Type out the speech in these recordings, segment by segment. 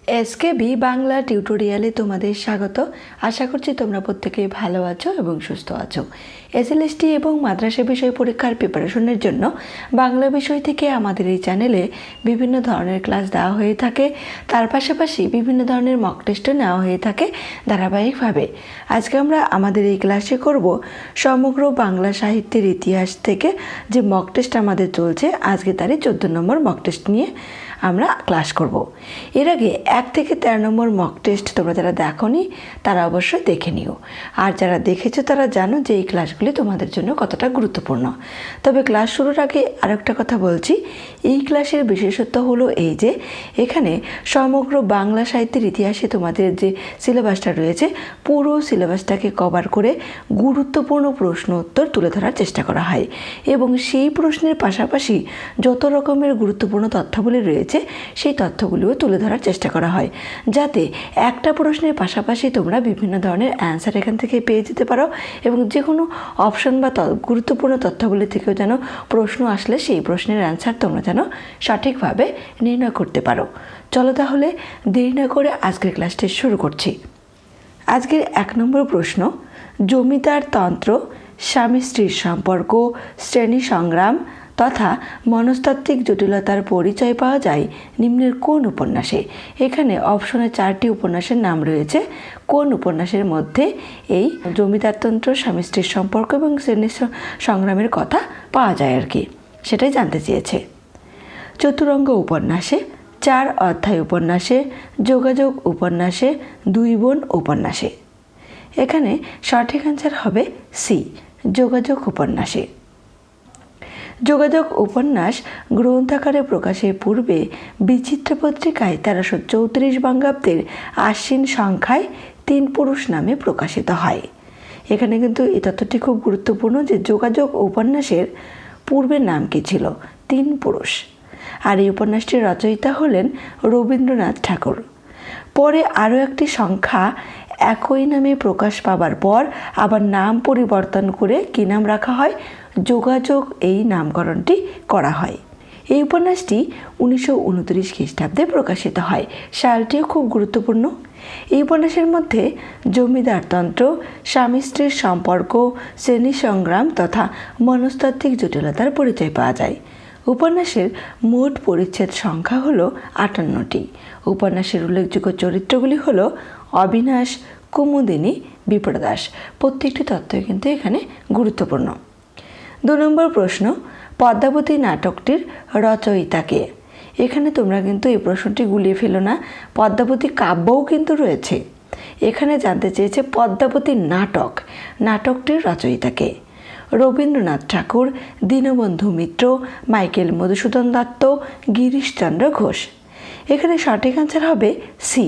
SKB Bangla টিউটোরিয়ালে তোমাদের স্বাগত। আশা করছি তোমরা প্রত্যেকেই ভালো আছো এবং সুস্থ আছো। এসএলএসটি এবং মাদ্রাসা বিষয় পরীক্ষার প্রিপারেশনের জন্য বাংলা বিষয় থেকে আমাদের এই চ্যানেলে বিভিন্ন ধরনের ক্লাস দেওয়া হয়ে থাকে। তার পাশাপাশি বিভিন্ন ধরনের মক টেস্টও নেওয়া হয়ে থাকে ধারাবাহিকভাবে। আজকে আমরা আমাদের এই ক্লাসে করব সমগ্র বাংলা সাহিত্যের ইতিহাস থেকে যে মক টেস্ট আমাদের চলছে, আজকে তারই 14 নম্বর মক টেস্ট নিয়ে আমরা ক্লাস করব। এর আগে 1 থেকে 13 নম্বর মক টেস্ট তোমরা যারা দেখোনি তারা অবশ্যই দেখে নিও, আর যারা দেখেছো তারা জানো যে এই ক্লাসগুলি তোমাদের জন্য কতটা গুরুত্বপূর্ণ। তবে ক্লাস শুরুর আগে আরেকটা কথা বলছি, এই ক্লাসের বিশেষত্ব হলো এই যে এখানে সমগ্র বাংলা সাহিত্যের ইতিহাসে তোমাদের যে সিলেবাসটা রয়েছে পুরো সিলেবাসটাকে কভার করে গুরুত্বপূর্ণ প্রশ্ন উত্তর তুলে ধরার চেষ্টা করা হয়, এবং সেই প্রশ্নের পাশাপাশি যত রকমের গুরুত্বপূর্ণ তথ্যগুলি রয়েছে সেই তথ্যগুলিও তুলে ধরার চেষ্টা করা হয়, যাতে একটা প্রশ্নের পাশাপাশি তোমরা বিভিন্ন ধরনের অ্যান্সার এখান থেকে পেয়ে যেতে পারো, এবং যে কোনো অপশন বা গুরুত্বপূর্ণ তথ্যগুলি থেকেও যেন প্রশ্ন আসলে সেই প্রশ্নের অ্যান্সার তোমরা যেন সঠিকভাবে নির্ণয় করতে পারো। চলো তাহলে দেরি না করে আজকের ক্লাসটি শুরু করছি। আজকের 1 নম্বর প্রশ্ন, জমিদার তন্ত্র, স্বামী স্ত্রীর সম্পর্ক, শ্রেণী সংগ্রাম তথা মনস্তাত্ত্বিক জটিলতার পরিচয় পাওয়া যায় নিম্নের কোন উপন্যাসে? এখানে অপশনে 4টি উপন্যাসের নাম রয়েছে। কোন উপন্যাসের মধ্যে এই জমিদারতন্ত্র, স্বামী স্ত্রীর সম্পর্ক এবং শ্রেণী সংগ্রামের কথা পাওয়া যায় আর কি, সেটাই জানতে চেয়েছে। চতুরঙ্গ উপন্যাসে, 4 অধ্যায় উপন্যাসে, যোগাযোগ উপন্যাসে, 2 বোন উপন্যাসে। এখানে সঠিক অ্যান্সার হবে সি, যোগাযোগ উপন্যাসে। যোগাযোগ উপন্যাস গ্রন্থাকারে প্রকাশের পূর্বে বিচিত্রা পত্রিকায় 1334 বঙ্গাব্দের আশ্বিন সংখ্যায় 3 পুরুষ নামে প্রকাশিত হয়। এখানে কিন্তু এই তথ্যটি খুব গুরুত্বপূর্ণ যে যোগাযোগ উপন্যাসের পূর্বের নাম কি ছিল? 3 পুরুষ। আর এই উপন্যাসটির রচয়িতা হলেন রবীন্দ্রনাথ ঠাকুর। পরে আরও একটি সংখ্যা একই নামে প্রকাশ পাবার পর আবার নাম পরিবর্তন করে কী নাম রাখা হয়? যোগাযোগ এই নামকরণটি করা হয়। এই উপন্যাসটি 1929 খ্রিস্টাব্দে প্রকাশিত হয়। সালটিও খুব গুরুত্বপূর্ণ। এই উপন্যাসের মধ্যে জমিদারতন্ত্র, স্বামী স্ত্রীর সম্পর্ক, শ্রেণী সংগ্রাম তথা মনস্তাত্ত্বিক জটিলতার পরিচয় পাওয়া যায়। উপন্যাসের মোট পরিচ্ছেদ সংখ্যা হলো 58টি। উপন্যাসের উল্লেখযোগ্য চরিত্রগুলি হলো অবিনাশ, কুমুদিনী, বিপ্রদাস। প্রত্যেকটি তথ্যই কিন্তু এখানে গুরুত্বপূর্ণ। 2 নম্বর প্রশ্ন, পদ্মাবতী নাটকটির রচয়িতা কে? এখানে তোমরা কিন্তু এই প্রশ্নটি গুলিয়ে ফেলো না, পদ্মাবতী কাব্যও কিন্তু রয়েছে। এখানে জানতে চেয়েছে পদ্মাবতী নাটকটির রচয়িতা কে? রবীন্দ্রনাথ ঠাকুর, দীনবন্ধু মিত্র, মাইকেল মধুসূদন দত্ত, গিরিশচন্দ্র ঘোষ। এখানে সঠিক অ্যান্সার হবে সি,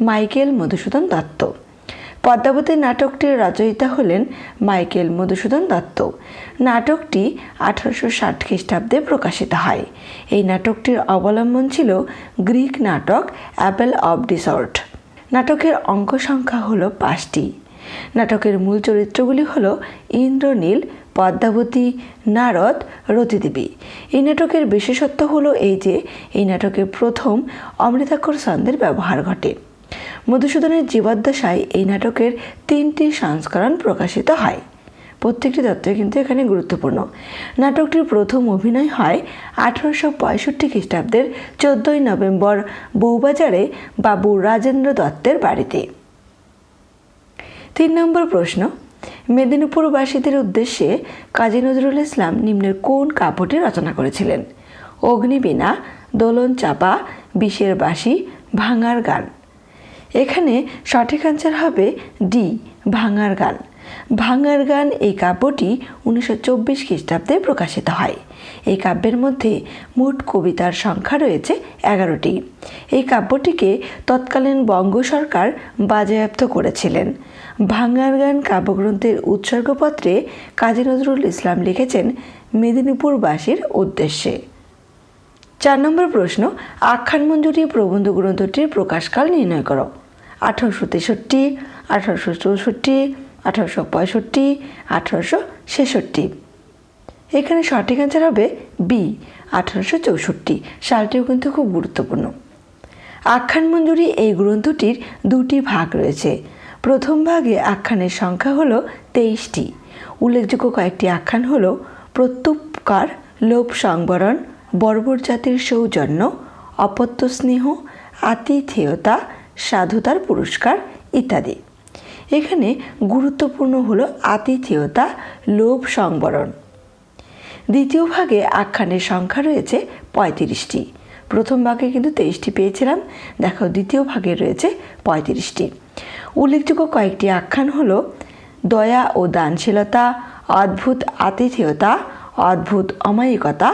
মাইকেল মধুসূদন দত্ত। পদ্মাবতী নাটকটির রচয়িতা হলেন মাইকেল মধুসূদন দত্ত। নাটকটি 1860 খ্রিস্টাব্দে প্রকাশিত হয়। এই নাটকটির অবলম্বন ছিল গ্রিক নাটক অ্যাপেল অফ ডিসর্ট। নাটকের অঙ্ক সংখ্যা হলো 5টি। নাটকের মূল চরিত্রগুলি হলো ইন্দ্রনীল, পদ্মাবতী, নারদ, রতিদেবী। এই নাটকের বিশেষত্ব হলো এই যে এই নাটকে প্রথম অমৃতাক্ষর ছন্দের ব্যবহার ঘটে। মধুসূদনের জীবদ্দশায় এই নাটকের 3টি সংস্করণ প্রকাশিত হয়। প্রত্যেকটি তথ্য কিন্তু এখানে গুরুত্বপূর্ণ। নাটকটির প্রথম অভিনয় হয় 1865 খ্রিস্টাব্দের 14 নভেম্বর বউবাজারে বাবু রাজেন্দ্র দত্তের বাড়িতে। 3 নম্বর প্রশ্ন, মেদিনীপুরবাসীদের উদ্দেশ্যে কাজী নজরুল ইসলাম নিম্নের কোন কাব্যটি রচনা করেছিলেন? অগ্নিবীণা, দোলন চাপা, বিষের বাঁশি, ভাঙার গান। এখানে সঠিক অ্যান্সার হবে ডি, ভাঙার গান। ভাঙার গান এই কাব্যটি 1924 খ্রিস্টাব্দে প্রকাশিত হয়। এই কাব্যের মধ্যে মোট কবিতার সংখ্যা রয়েছে 11টি। এই কাব্যটিকে তৎকালীন বঙ্গ সরকার বাজেয়াপ্ত করেছিলেন। ভাঙার গান কাব্যগ্রন্থের উৎসর্গপত্রে কাজী নজরুল ইসলাম লিখেছেন মেদিনীপুরবাসীর উদ্দেশ্যে। 4 নম্বর প্রশ্ন, আখ্যানমঞ্জুরি প্রবন্ধ গ্রন্থটির প্রকাশকাল নির্ণয় করো। 1863, 1864, 1865, 1866। এখানে সঠিক অ্যান্সার হবে বি, 1864। সালটিও কিন্তু খুব গুরুত্বপূর্ণ। আখ্যান মঞ্জুরি এই গ্রন্থটির দুটি ভাগ রয়েছে। প্রথম ভাগে আখ্যানের সংখ্যা হলো 23টি। উল্লেখযোগ্য কয়েকটি আখ্যান হলো প্রত্যুপকার, লোভ সংবরণ, বর্বর জাতির সৌজন্য, অপত্য স্নেহ, আতিথেয়তা, সাধুতার পুরস্কার ইত্যাদি। এখানে গুরুত্বপূর্ণ হলো আতিথেয়তা, লোভ সংবরণ। দ্বিতীয় ভাগে আখ্যানের সংখ্যা রয়েছে 35টি। প্রথম ভাগে কিন্তু 23টি পেয়েছিলাম, দেখো দ্বিতীয় ভাগে রয়েছে 35টি। উল্লেখযোগ্য কয়েকটি আখ্যান হলো দয়া ও দানশীলতা, অদ্ভুত আতিথেয়তা, অদ্ভুত অমায়িকতা,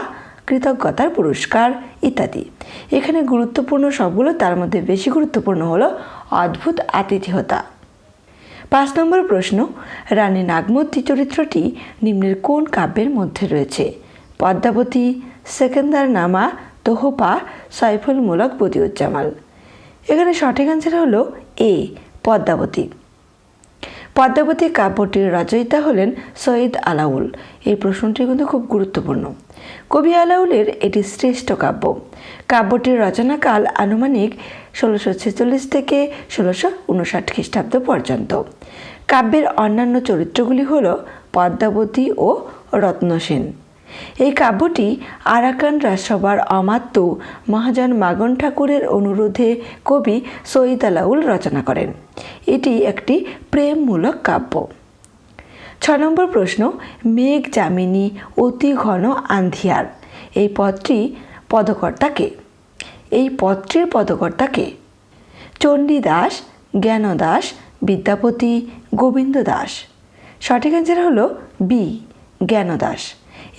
কৃতজ্ঞতার পুরস্কার ইত্যাদি। এখানে গুরুত্বপূর্ণ সবগুলো, তার মধ্যে বেশি গুরুত্বপূর্ণ হলো অদ্ভুত আতিথেয়তা। 5 নম্বর প্রশ্ন, রানী নাগমতী চরিত্রটি নিম্নের কোন কাব্যের মধ্যে রয়েছে? পদ্মাবতী, সেকেন্দার নামা, তোহফা, সাইফুলমূলক বদিউজ্জামাল। এখানে সঠিক অ্যান্সার হলো এ, পদ্মাবতী। পদ্মাবতী কাব্যটির রচয়িতা হলেন সৈয়দ আলাউল। এই প্রশ্নটি কিন্তু খুব গুরুত্বপূর্ণ। কবি আলাউলের এটি শ্রেষ্ঠ কাব্য। কাব্যটির রচনাকাল আনুমানিক 1646 থেকে 1659 খ্রিস্টাব্দ পর্যন্ত। কাব্যের অন্যান্য চরিত্রগুলি হল পদ্মাবতী ও রত্নসেন। এই কাব্যটি আরাকান রাজসভার অমাত্য মহাজন মাগন ঠাকুরের অনুরোধে কবি সৈয়দ আলাউল রচনা করেন। এটি একটি প্রেমমূলক কাব্য। 6 নম্বর প্রশ্ন, মেঘ যামিনী অতি ঘন আন্ধিয়ার, এই পদটির পদকর্তা কে? চণ্ডীদাস, জ্ঞানদাস, বিদ্যাপতি, গোবিন্দ দাস। সঠিক অ্যান্সার হলো বি, জ্ঞানদাস।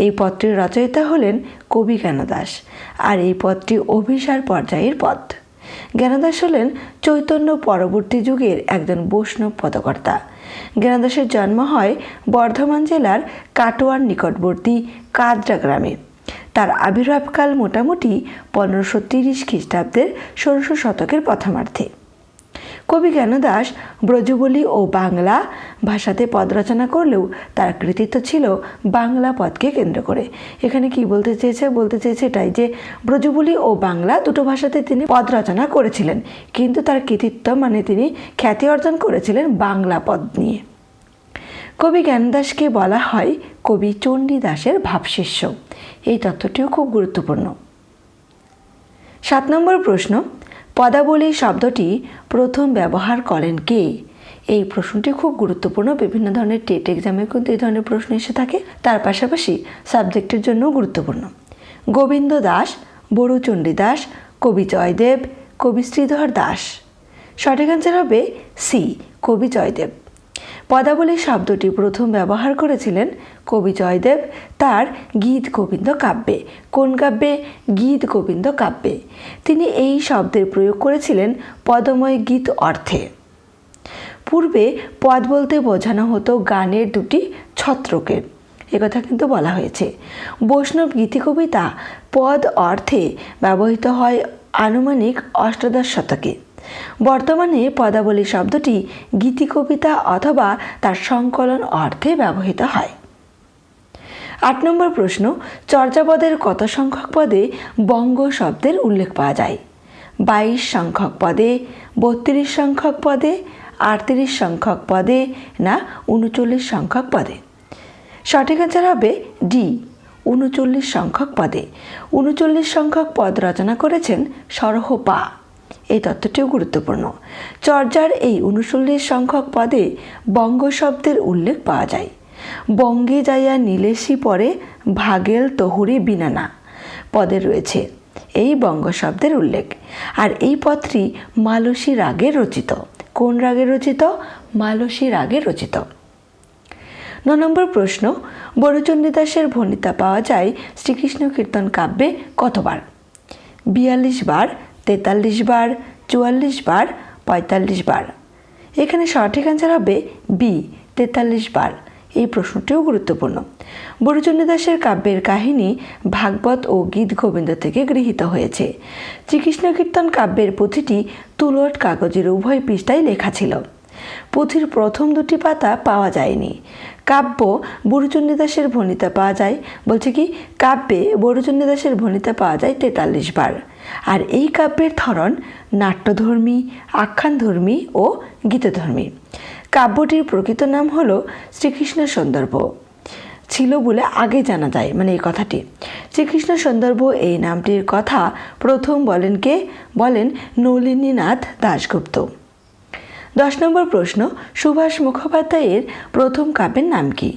এই পদটির রচয়িতা হলেন কবি জ্ঞানদাস, আর এই পদটি অভিসার পর্যায়ের পদ। জ্ঞানদাস হলেন চৈতন্য পরবর্তী যুগের একজন বৈষ্ণব পদকর্তা। জ্ঞানদাসের জন্ম হয় বর্ধমান জেলার কাটোয়ার নিকটবর্তী কাদরা গ্রামে। তার আবির্ভাবকাল মোটামুটি 1530 খ্রিস্টাব্দের 16শ শতকের প্রথমার্ধে। কবি জ্ঞানদাস ব্রজবুলি ও বাংলা ভাষাতে পদ রচনা করলেও তার কৃতিত্ব ছিল বাংলা পদকে কেন্দ্র করে। এখানে কি বলতে চেয়েছে এটাই যে ব্রজবুলি ও বাংলা দুটো ভাষাতে তিনি পদ রচনা করেছিলেন, কিন্তু তার কৃতিত্ব মানে তিনি খ্যাতি অর্জন করেছিলেন বাংলা পদ নিয়ে। কবি জ্ঞানদাসকে বলা হয় কবি চণ্ডীদাসের ভাবশিষ্য। এই তথ্যটিও খুব গুরুত্বপূর্ণ। 7 নম্বর প্রশ্ন, পদাবলী শব্দটি প্রথম ব্যবহার করেন কে? এই প্রশ্নটি খুব গুরুত্বপূর্ণ। বিভিন্ন ধরনের টেট এক্সামে কিন্তু এই ধরনের প্রশ্ন এসে থাকে, তার পাশাপাশি সাবজেক্টের জন্য গুরুত্বপূর্ণ। গোবিন্দ দাস, বড়ুচণ্ডী দাস, কবি জয়দেব, কবি শ্রীধর দাস। সঠিক অ্যান্সার হবে সি, কবি জয়দেব। পদাবলী শব্দটি প্রথম ব্যবহার করেছিলেন কবি জয়দেব তার গীত গোবিন্দ কাব্যে। কোন কাব্যে? গীত গোবিন্দ কাব্যে। তিনি এই শব্দের প্রয়োগ করেছিলেন পদময় গীত অর্থে। পূর্বে পদ বলতে বোঝানো হতো গানের দুটি ছত্রকে, একথা কিন্তু বলা হয়েছে। বৈষ্ণব গীতি কবিতা পদ অর্থে ব্যবহৃত হয় আনুমানিক অষ্টাদশ শতকে। বর্তমানে পদাবলী শব্দটি গীতি কবিতা অথবা তার সংকলন অর্থে ব্যবহৃত হয়। 8 নম্বর প্রশ্ন, চর্যাপদের কত সংখ্যক পদে বঙ্গ শব্দের উল্লেখ পাওয়া যায়? 22 সংখ্যক পদে, 32 সংখ্যক পদে, 38 সংখ্যক পদে না 39 সংখ্যক পদে? সঠিক অ্যান্সার হবে ডি, 39 সংখ্যক পদে। 39 সংখ্যক পদ রচনা করেছেন সরহপা। এই তথ্যটিও গুরুত্বপূর্ণ। চর্যার এই 39 সংখ্যক পদে বঙ্গ শব্দের উল্লেখ পাওয়া যায়। বঙ্গে যাইয়া নীলেশি পরে ভাগেল তহুরি বিনানা পদে রয়েছে এই বঙ্গ শব্দের উল্লেখ। আর এই পদটি মালসী রাগে রচিত। কোন রাগে রচিত? মালসী রাগে রচিত। 9 নম্বর প্রশ্ন, বড়ুচণ্ডী দাসের ভণিতা পাওয়া যায় শ্রীকৃষ্ণ কীর্তন কাব্যে কতবার? 42 বার, 43 বার, 44 বার, 45 বার। এখানে সঠিক অ্যান্সার হবে বি, 43 বার। এই প্রশ্নটিও গুরুত্বপূর্ণ। বড়ুচণ্ডী দাসের কাব্যের কাহিনী ভাগবত ও গীত গোবিন্দ থেকে গৃহীত হয়েছে। শ্রীকৃষ্ণ কীর্তন কাব্যের পুঁথিটি তুলট কাগজের উভয় পৃষ্ঠায় লেখা ছিল। পুঁথির প্রথম দুটি পাতা পাওয়া যায়নি। কাব্য বড়ুচণ্ডী দাসের ভণিতা পাওয়া যায়, বলছে কি কাব্যে বড়ুচণ্ডী দাসের ভণিতা পাওয়া যায় 43 বার, আর এই কাব্যের ধরন নাট্যধর্মী, আখ্যানধর্মী ও গীতধর্মী। কাব্যটির প্রকৃত নাম হলো শ্রীকৃষ্ণ সন্দর্ভ ছিল বলে আগে জানা যায়, মানে এই কথাটি। শ্রীকৃষ্ণ সন্দর্ভ এই নামটির কথা প্রথম বলেন নলিনীনাথ দাশগুপ্ত। 10 নম্বর প্রশ্ন, সুভাষ মুখোপাধ্যায়ের প্রথম কাব্যের নাম কি?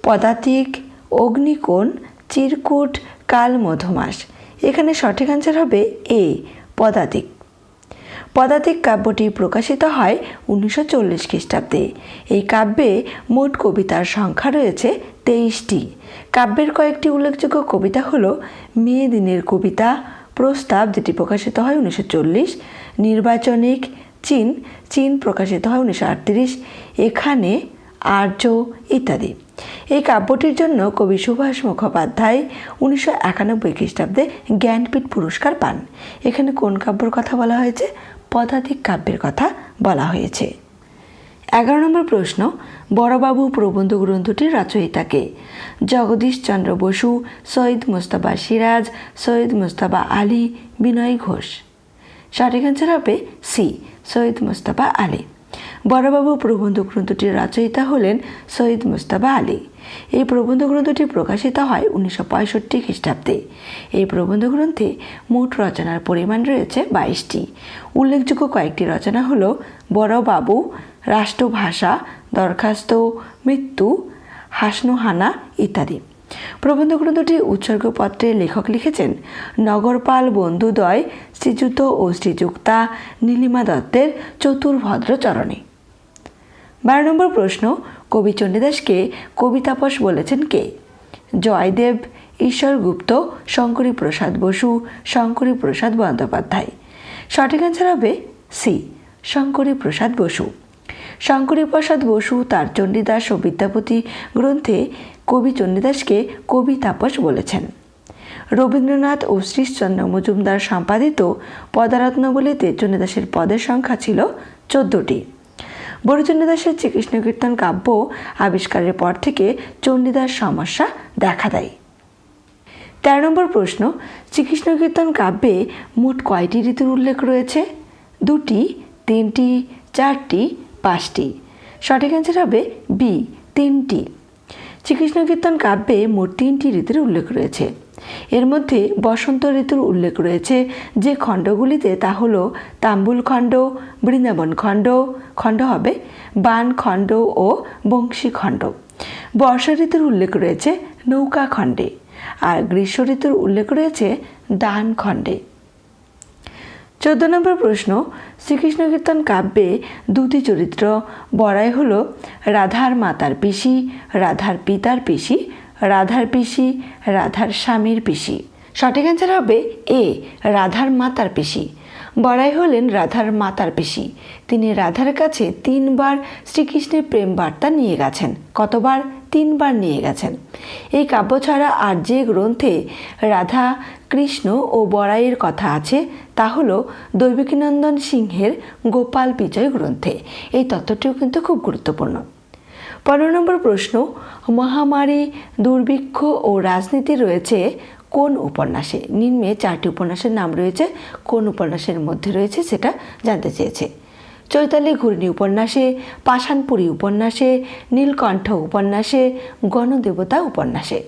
পদাতিক, অগ্নিকোণ, চিরকুট, কাল মধুমাস। এখানে সঠিক আনসার হবে এ, পদাতিক। পদাতিক কাব্যটি প্রকাশিত হয় 1940 খ্রিস্টাব্দে। এই কাব্যে মোট কবিতার সংখ্যা রয়েছে 23টি। কাব্যের কয়েকটি উল্লেখযোগ্য কবিতা হলো মে দিনের কবিতা, প্রস্তাব যেটি প্রকাশিত হয় 1940, নির্বাচনিক, চীন প্রকাশিত হয় 1938, এখানে, আর্য ইত্যাদি। এই কাব্যটির জন্য কবি সুভাষ মুখোপাধ্যায় 1991 খ্রিস্টাব্দে জ্ঞানপীঠ পুরস্কার পান। এখানে কোন কাব্যের কথা বলা হয়েছে? পদাতিক কাব্যের কথা বলা হয়েছে। 11 নম্বর প্রশ্ন, বড়বাবু প্রবন্ধ গ্রন্থটির রচয়িতাকে? জগদীশ চন্দ্র বসু, সৈয়দ মুজতবা সিরাজ, সৈয়দ মুজতবা আলী, বিনয় ঘোষ। সঠিক অ্যান্সার হবে সি, সৈয়দ মুজতবা আলী। বড়বাবু প্রবন্ধ গ্রন্থটির রচয়িতা হলেন সৈয়দ মুজতবা আলী। এই প্রবন্ধ গ্রন্থটি প্রকাশিত হয় 1965 খ্রিস্টাব্দে। এই প্রবন্ধ গ্রন্থে মোট রচনার পরিমাণ রয়েছে 22টি। উল্লেখযোগ্য কয়েকটি রচনা হল বড়বাবু, রাষ্ট্রভাষা, দরখাস্ত, মৃত্যু, হাসনুহানা ইত্যাদি। প্রবন্ধ গ্রন্থটির উৎসর্গপত্রে লেখক লিখেছেন নগরপাল বন্ধুদ্বয় শ্রীযুত ও শ্রীযুক্তা নীলিমা দত্তের চতুর্ভদ্র চরণে। 12 নম্বর প্রশ্ন, কবি চণ্ডীদাসকে কবিতাপস বলেছেন কে? জয়দেব, ঈশ্বর গুপ্ত, শঙ্করী প্রসাদ বসু, শঙ্করী প্রসাদ বন্দ্যোপাধ্যায়। সঠিক অ্যান্সার হবে সি, শঙ্করী প্রসাদ বসু। শঙ্করী প্রসাদ বসু তার চণ্ডীদাস ও বিদ্যাপতি গ্রন্থে কবি চণ্ডীদাসকে কবি তাপস বলেছেন। রবীন্দ্রনাথ ও শ্রীশচন্দ্র মজুমদার সম্পাদিত পদারত্নাবলীতে চণ্ডীদাসের পদের সংখ্যা ছিল 14টি। বড় চণ্ডীদাসের শ্রীকৃষ্ণ কীর্তন কাব্য আবিষ্কারের পর থেকে চণ্ডীদাস সমস্যা দেখা দেয়। 13 নম্বর প্রশ্ন, শ্রীকৃষ্ণ কীর্তন কাব্যে মোট কয়টি ঋতুর উল্লেখ রয়েছে? 2টি, 3টি, 4টি, 5টি। সঠিক অ্যান্সার হবে বি, 3টি। শ্রীকৃষ্ণ কীর্তন কাব্যে মোট 3টি ঋতুর উল্লেখ রয়েছে। এর মধ্যে বসন্ত ঋতুর উল্লেখ রয়েছে যে খণ্ডগুলিতে, তা হল তাম্বুল খণ্ড, বৃন্দাবন খণ্ড হবে বান খণ্ড ও বংশী খণ্ড। বর্ষা ঋতুর উল্লেখ রয়েছে নৌকা খণ্ডে, আর গ্রীষ্ম ঋতুর উল্লেখ রয়েছে দান খণ্ডে। 14 নম্বর প্রশ্ন, শ্রীকৃষ্ণ কীর্তন কাব্যে 2টি চরিত্র বড়াই হল রাধার মাতার পিসি, রাধার পিতার পিসি, রাধার পিসি, রাধার স্বামীর পিসি। সঠিক অ্যান্সার হবে এ, রাধার মাতার পিসি। বড়াই হলেন রাধার মাতার পিসি। তিনি রাধার কাছে 3 বার শ্রীকৃষ্ণের প্রেম বার্তা নিয়ে গেছেন। কতবার? 3 বার নিয়ে গেছেন। এই কাব্য ছাড়া আর যে গ্রন্থে রাধা, কৃষ্ণ ও বড়াইয়ের কথা আছে তা হল দৈবকীনন্দন সিংহের গোপাল বিজয় গ্রন্থে। এই তত্ত্বটিও কিন্তু খুব গুরুত্বপূর্ণ। 15 নম্বর প্রশ্ন, মহামারী, দুর্ভিক্ষ ও রাজনীতি রয়েছে কোন উপন্যাসে? নিম্নে 4টি উপন্যাসের নাম রয়েছে, কোন উপন্যাসের মধ্যে রয়েছে সেটা জানতে চেয়েছে। চৈতালি ঘূর্ণি উপন্যাসে, পাষাণপুরী উপন্যাসে, নীলকণ্ঠ উপন্যাসে, গণদেবতা উপন্যাসে।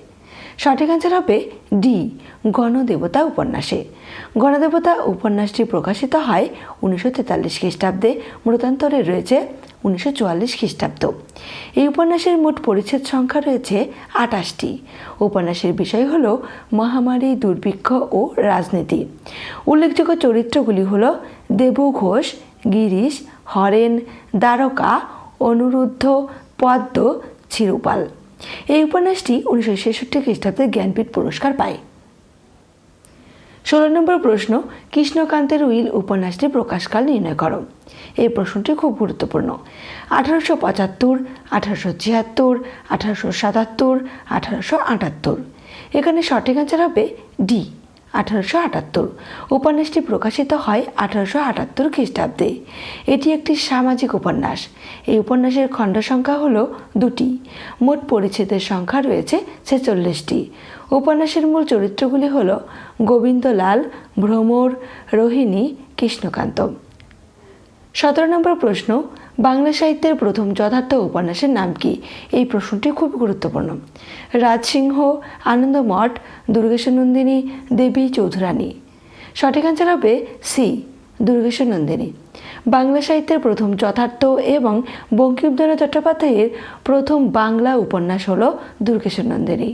সঠিক অ্যান্সার হবে ডি, গণদেবতা উপন্যাসে। গণদেবতা উপন্যাসটি প্রকাশিত হয় 1943 খ্রিস্টাব্দে, মতান্তরে রয়েছে 1944 খ্রিস্টাব্দ। এই উপন্যাসের মোট পরিচ্ছেদ সংখ্যা রয়েছে 28টি। উপন্যাসের বিষয় হল মহামারী, দুর্ভিক্ষ ও রাজনীতি। উল্লেখযোগ্য চরিত্রগুলি হল দেবু ঘোষ, গিরিশ, হরেন, দ্বারকা, অনুরুদ্ধ, পদ্ম, চিরুপাল। এই উপন্যাসটি 1966 খ্রিস্টাব্দে জ্ঞানপীঠ পুরস্কার পায়। 16 নম্বর প্রশ্ন, কৃষ্ণকান্তের উইল উপন্যাসটি প্রকাশকাল নির্ণয় করো। এই প্রশ্নটি খুব গুরুত্বপূর্ণ। 1875, 1876, 1877, 1878। এখানে সঠিক অ্যান্সার হবে ডি, 1878। উপন্যাসটি প্রকাশিত হয় 1878 খ্রিস্টাব্দে। এটি একটি সামাজিক উপন্যাস। এই উপন্যাসের খণ্ড সংখ্যা হল 2টি। মোট পরিচ্ছেদের সংখ্যা রয়েছে 46টি। উপন্যাসের মূল চরিত্রগুলি হল গোবিন্দলাল, ভ্রমর, রোহিণী, কৃষ্ণকান্ত। 17 নম্বর প্রশ্ন, বাংলা সাহিত্যের প্রথম যথার্থ উপন্যাসের নাম কি? এই প্রশ্নটি খুব গুরুত্বপূর্ণ। রাজসিংহ, আনন্দমঠ, দুর্গেশ নন্দিনী, দেবী চৌধুরানী। সঠিক অ্যান্সার হবে সি, দুর্গেশ নন্দিনী। বাংলা সাহিত্যের প্রথম যথার্থ এবং বঙ্কিমচন্দ্র চট্টোপাধ্যায়ের প্রথম বাংলা উপন্যাস হল দুর্গেশ নন্দিনী।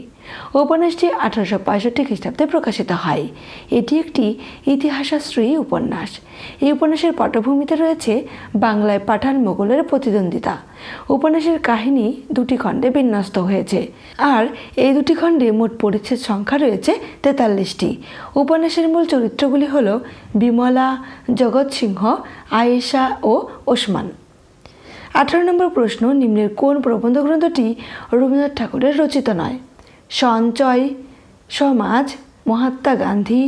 উপন্যাসটি 1865 খ্রিস্টাব্দে প্রকাশিত হয়। এটি একটি ইতিহাসাশ্রয়ী উপন্যাস। এই উপন্যাসের পটভূমিতে রয়েছে বাংলায় পাঠান মোগলের প্রতিদ্বন্দ্বিতা। উপন্যাসের কাহিনী দুটি খণ্ডে বিন্যস্ত হয়েছে, আর এই দুটি খণ্ডে মোট পরিচ্ছেদ সংখ্যা রয়েছে 43টি। উপন্যাসের মূল চরিত্রগুলি হল বিমলা, জগৎ সিংহ, আয়েশা ও ওসমান। 18 নম্বর প্রশ্ন, নিম্নের কোন প্রবন্ধ গ্রন্থটি রবীন্দ্রনাথ ঠাকুরের রচিত নয়? সঞ্চয়, সমাজ, মহাত্মা গান্ধী,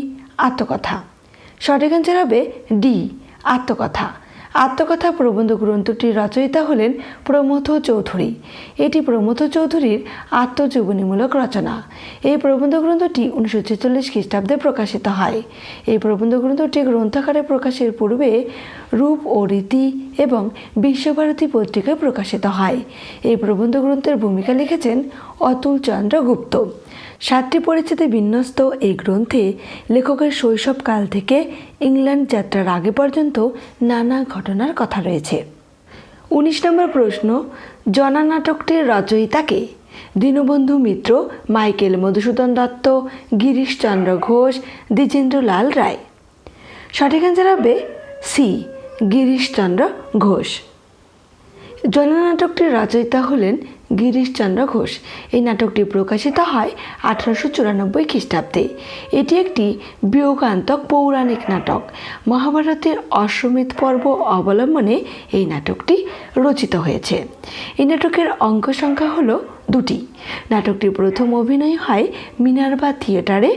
আত্মকথা। সঠিক অ্যান্সার হবে ডি, আত্মকথা। আত্মকথা প্রবন্ধ গ্রন্থটির রচয়িতা হলেন প্রমথ চৌধুরী। এটি প্রমথ চৌধুরীর আত্মজীবনীমূলক রচনা। এই প্রবন্ধ গ্রন্থটি 1946 খ্রিস্টাব্দে প্রকাশিত হয়। এই প্রবন্ধ গ্রন্থটি গ্রন্থাকারে প্রকাশের পূর্বে রূপ ও রীতি এবং বিশ্বভারতী পত্রিকায় প্রকাশিত হয়। এই প্রবন্ধ গ্রন্থের ভূমিকা লিখেছেন অতুল চন্দ্র গুপ্ত। 7টি পরিচ্ছেদে বিন্যস্ত এই গ্রন্থে লেখকের শৈশবকাল থেকে ইংল্যান্ড যাত্রার আগে পর্যন্ত নানা ঘটনার কথা রয়েছে। 19 নম্বর প্রশ্ন, জনা নাটকটির রচয়িতা কে? দীনবন্ধু মিত্র, মাইকেল মধুসূদন দত্ত, গিরিশচন্দ্র ঘোষ, দ্বিজেন্দ্রলাল রায়। সঠিক অ্যান্সার হবে সি, গিরিশচন্দ্র ঘোষ। জনা নাটকটির রচয়িতা হলেন গিরিশচন্দ্র ঘোষ। এই নাটকটি প্রকাশিত হয় 1894 খ্রিস্টাব্দে। এটি একটি বিয়োগান্তক পৌরাণিক নাটক। মহাভারতের অশ্বমেধ পর্ব অবলম্বনে এই নাটকটি রচিত হয়েছে। এই নাটকের অঙ্ক সংখ্যা হল 2টি। নাটকটির প্রথম অভিনয় হয় মিনার্ভা থিয়েটারে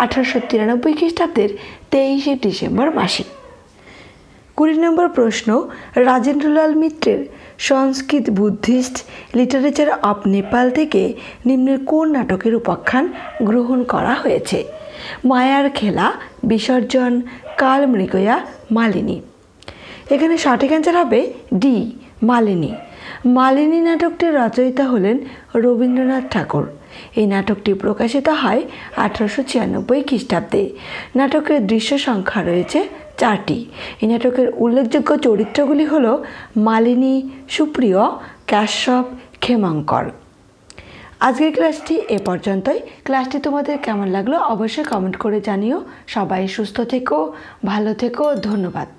1893 খ্রিস্টাব্দের 23শে ডিসেম্বর মাসে। 20 নম্বর প্রশ্ন, রাজেন্দ্রলাল মিত্রের সংস্কৃত বুদ্ধিস্ট লিটারেচার অফ নেপাল থেকে নিম্নের কোন নাটকের উপাখ্যান গ্রহণ করা হয়েছে? মায়ার খেলা, বিসর্জন, কালমৃগয়া, মালিনী। এখানে সঠিক অ্যান্সার হবে ডি, মালিনী। মালিনী নাটকটির রচয়িতা হলেন রবীন্দ্রনাথ ঠাকুর। এই নাটকটি প্রকাশিত হয় 1896 খ্রিস্টাব্দে। নাটকের দৃশ্য সংখ্যা রয়েছে 4টি। এই নাটকের উল্লেখযোগ্য চরিত্রগুলি হল মালিনী, সুপ্রিয়, কাশ্যপ, ক্ষেমঙ্কর। আজকের ক্লাসটি এ পর্যন্তই। ক্লাসটি তোমাদের কেমন লাগলো অবশ্যই কমেন্ট করে জানিও। সবাই সুস্থ থেকো, ভালো থেকো। ধন্যবাদ।